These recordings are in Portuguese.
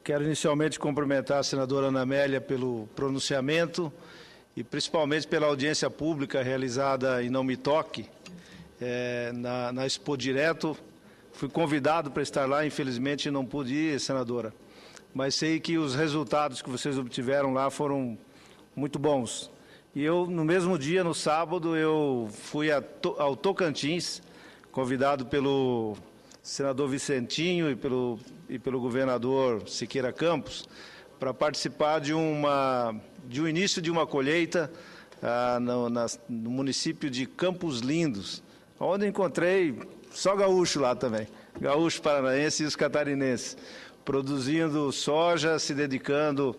Quero inicialmente cumprimentar a senadora Ana Amélia pelo pronunciamento e principalmente pela audiência pública realizada em Não Me Toque, na Expo Direto. Fui convidado para estar lá, infelizmente não pude ir, senadora, mas sei que os resultados que vocês obtiveram lá foram muito bons. E eu, no mesmo dia, no sábado, eu fui ao Tocantins, convidado pelo senador Vicentinho e pelo governador Siqueira Campos, para participar de um início de uma colheita no município de Campos Lindos, onde encontrei só gaúcho lá também, gaúcho paranaense e os catarinenses, produzindo soja, se dedicando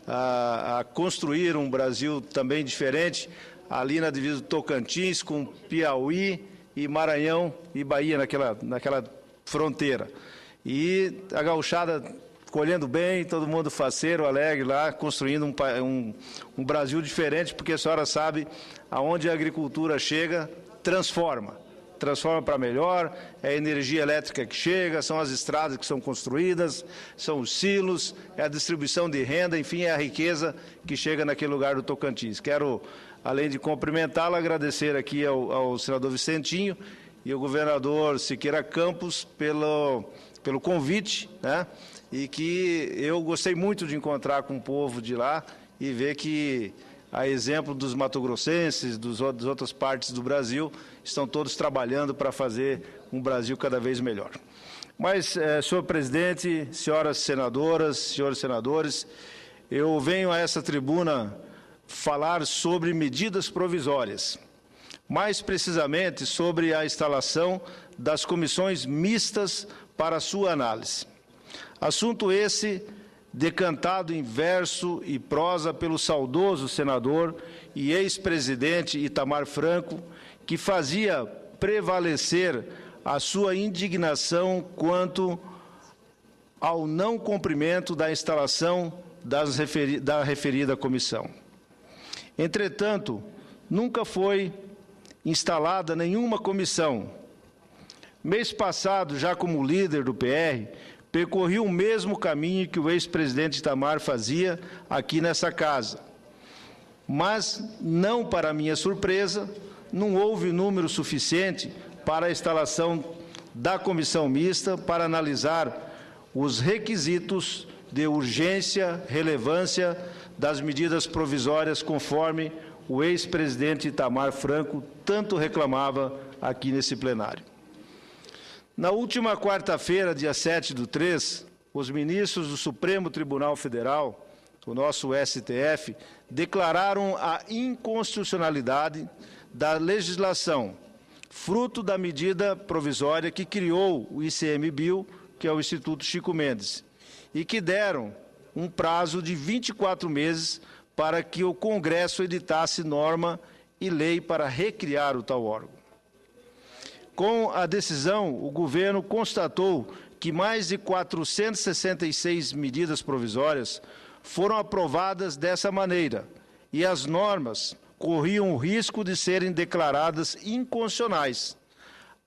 a construir um Brasil também diferente, ali na divisa do Tocantins, com Piauí e Maranhão e Bahia, naquela fronteira. E a gauchada colhendo bem, todo mundo faceiro, alegre lá, construindo um Brasil diferente, porque a senhora sabe, aonde a agricultura chega, transforma para melhor, é a energia elétrica que chega, são as estradas que são construídas, são os silos, é a distribuição de renda, enfim, é a riqueza que chega naquele lugar do Tocantins. Quero, além de cumprimentá-lo, agradecer aqui ao senador Vicentinho e ao governador Siqueira Campos pelo convite, né? E que eu gostei muito de encontrar com o povo de lá e ver que, a exemplo dos mato-grossenses, das outras partes do Brasil, estão todos trabalhando para fazer um Brasil cada vez melhor. Mas, senhor presidente, senhoras senadoras, senhores senadores, eu venho a essa tribuna falar sobre medidas provisórias, mais precisamente sobre a instalação das comissões mistas para sua análise. Assunto esse decantado em verso e prosa pelo saudoso senador e ex-presidente Itamar Franco, que fazia prevalecer a sua indignação quanto ao não cumprimento da instalação da referida comissão. Entretanto, nunca foi instalada nenhuma comissão. Mês passado, já como líder do PR, percorri o mesmo caminho que o ex-presidente Itamar fazia aqui nessa casa. Mas, não para minha surpresa, não houve número suficiente para a instalação da comissão mista para analisar os requisitos de urgência, relevância das medidas provisórias, conforme o ex-presidente Itamar Franco tanto reclamava aqui nesse plenário. Na última quarta-feira, dia 7/3, os ministros do Supremo Tribunal Federal, o nosso STF, declararam a inconstitucionalidade da legislação, fruto da medida provisória que criou o ICMBio, que é o Instituto Chico Mendes, e que deram um prazo de 24 meses para que o Congresso editasse norma e lei para recriar o tal órgão. Com a decisão, o governo constatou que mais de 466 medidas provisórias foram aprovadas dessa maneira e as normas corriam o risco de serem declaradas inconstitucionais.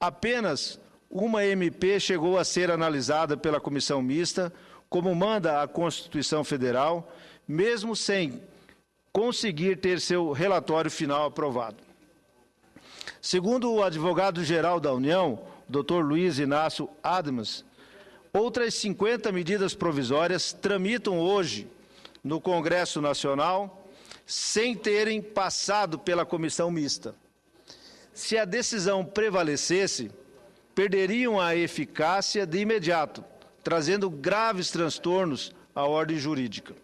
Apenas uma MP chegou a ser analisada pela comissão mista, como manda a Constituição Federal, mesmo sem conseguir ter seu relatório final aprovado. Segundo o advogado-geral da União, Dr. Luiz Inácio Adams, outras 50 medidas provisórias tramitam hoje no Congresso Nacional sem terem passado pela comissão mista. Se a decisão prevalecesse, perderiam a eficácia de imediato, trazendo graves transtornos à ordem jurídica.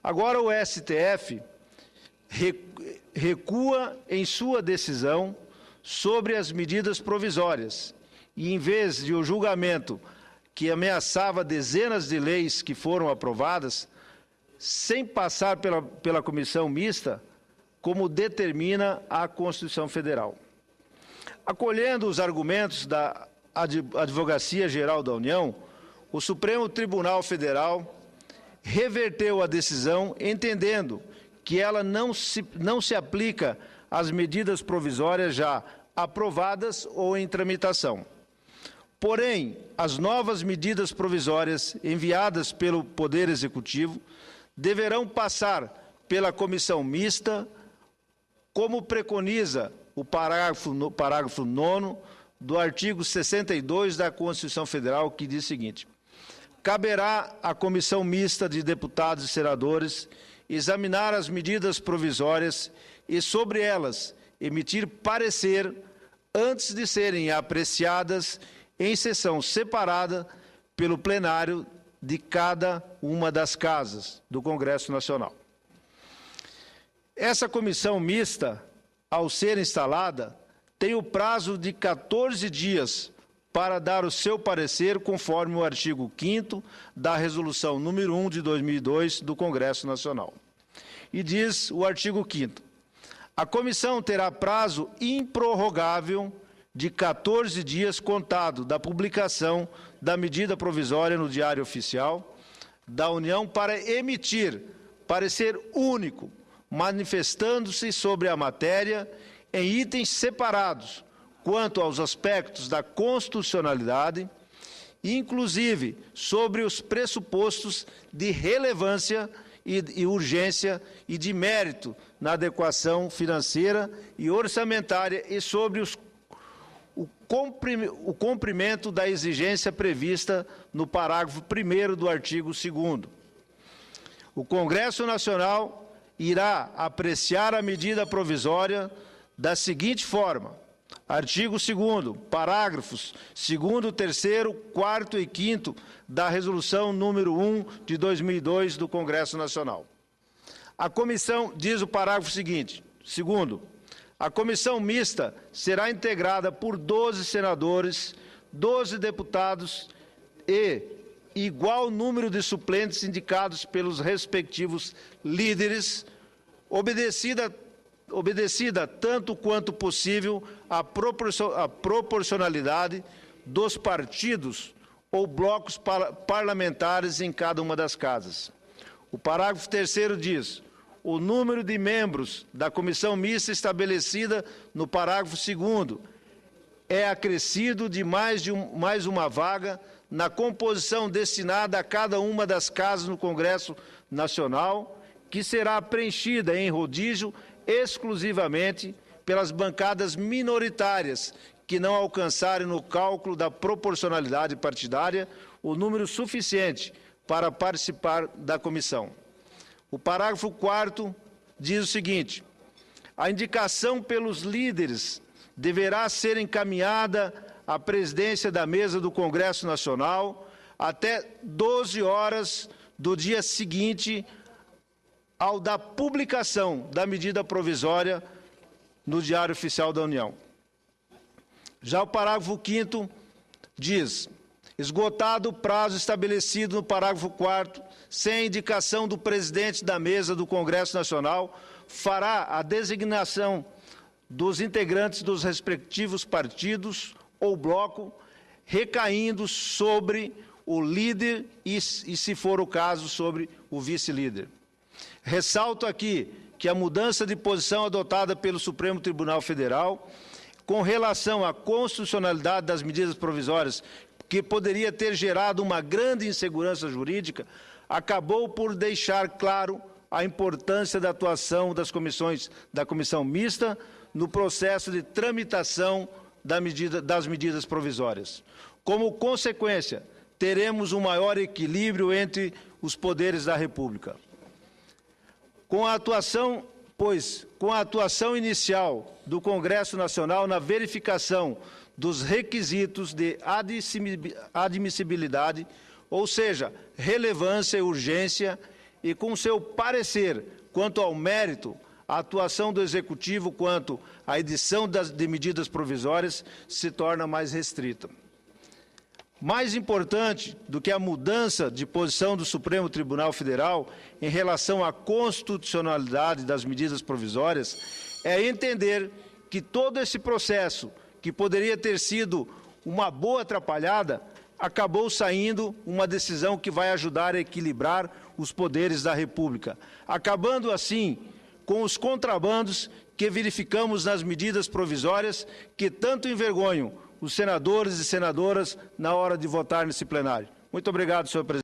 Agora o STF recua em sua decisão sobre as medidas provisórias e, em vez de o julgamento que ameaçava dezenas de leis que foram aprovadas, sem passar pela comissão mista, como determina a Constituição Federal. Acolhendo os argumentos da Advocacia Geral da União, o Supremo Tribunal Federal reverteu a decisão, entendendo que ela não se aplica às medidas provisórias já aprovadas ou em tramitação. Porém, as novas medidas provisórias enviadas pelo Poder Executivo deverão passar pela comissão mista, como preconiza o parágrafo 9º do artigo 62 da Constituição Federal, que diz o seguinte: caberá à comissão mista de deputados e senadores examinar as medidas provisórias e, sobre elas, emitir parecer antes de serem apreciadas em sessão separada pelo plenário de cada uma das casas do Congresso Nacional. Essa comissão mista, ao ser instalada, tem o prazo de 14 dias para dar o seu parecer, conforme o artigo 5º da Resolução número 1 de 2002 do Congresso Nacional. E diz o artigo 5º: a comissão terá prazo improrrogável de 14 dias contado da publicação da medida provisória no Diário Oficial da União para emitir parecer único, manifestando-se sobre a matéria em itens separados quanto aos aspectos da constitucionalidade, inclusive sobre os pressupostos de relevância e urgência e de mérito na adequação financeira e orçamentária e sobre o cumprimento da exigência prevista no parágrafo 1º do artigo 2º. O Congresso Nacional irá apreciar a medida provisória da seguinte forma: artigo 2º, parágrafos 2º, 3º, 4º e 5º da Resolução número 1 de 2002 do Congresso Nacional. A comissão, diz o parágrafo seguinte, 2º, a comissão mista será integrada por 12 senadores, 12 deputados e igual número de suplentes indicados pelos respectivos líderes, obedecida tanto quanto possível a proporcionalidade dos partidos ou blocos parlamentares em cada uma das casas. O parágrafo 3º diz: o número de membros da comissão mista estabelecida no parágrafo 2º é acrescido de mais uma vaga na composição destinada a cada uma das casas no Congresso Nacional, que será preenchida em rodízio exclusivamente pelas bancadas minoritárias que não alcançarem no cálculo da proporcionalidade partidária o número suficiente para participar da comissão. O parágrafo 4º diz o seguinte: a indicação pelos líderes deverá ser encaminhada à presidência da mesa do Congresso Nacional até 12 horas do dia seguinte ao da publicação da medida provisória no Diário Oficial da União. Já o parágrafo 5º diz: esgotado o prazo estabelecido no parágrafo 4º, sem indicação do presidente da mesa do Congresso Nacional, fará a designação dos integrantes dos respectivos partidos ou bloco, recaindo sobre o líder e, se for o caso, sobre o vice-líder. Ressalto aqui que a mudança de posição adotada pelo Supremo Tribunal Federal com relação à constitucionalidade das medidas provisórias, que poderia ter gerado uma grande insegurança jurídica, acabou por deixar claro a importância da atuação da comissão mista no processo de tramitação das medidas provisórias. Como consequência, teremos um maior equilíbrio entre os poderes da República. Com a atuação inicial do Congresso Nacional na verificação dos requisitos de admissibilidade, ou seja, relevância e urgência, e com seu parecer quanto ao mérito, a atuação do Executivo quanto à edição de medidas provisórias se torna mais restrita. Mais importante do que a mudança de posição do Supremo Tribunal Federal em relação à constitucionalidade das medidas provisórias é entender que todo esse processo, que poderia ter sido uma boa atrapalhada, acabou saindo uma decisão que vai ajudar a equilibrar os poderes da República, acabando assim com os contrabandos que verificamos nas medidas provisórias que tanto envergonham os senadores e senadoras na hora de votar nesse plenário. Muito obrigado, senhor presidente.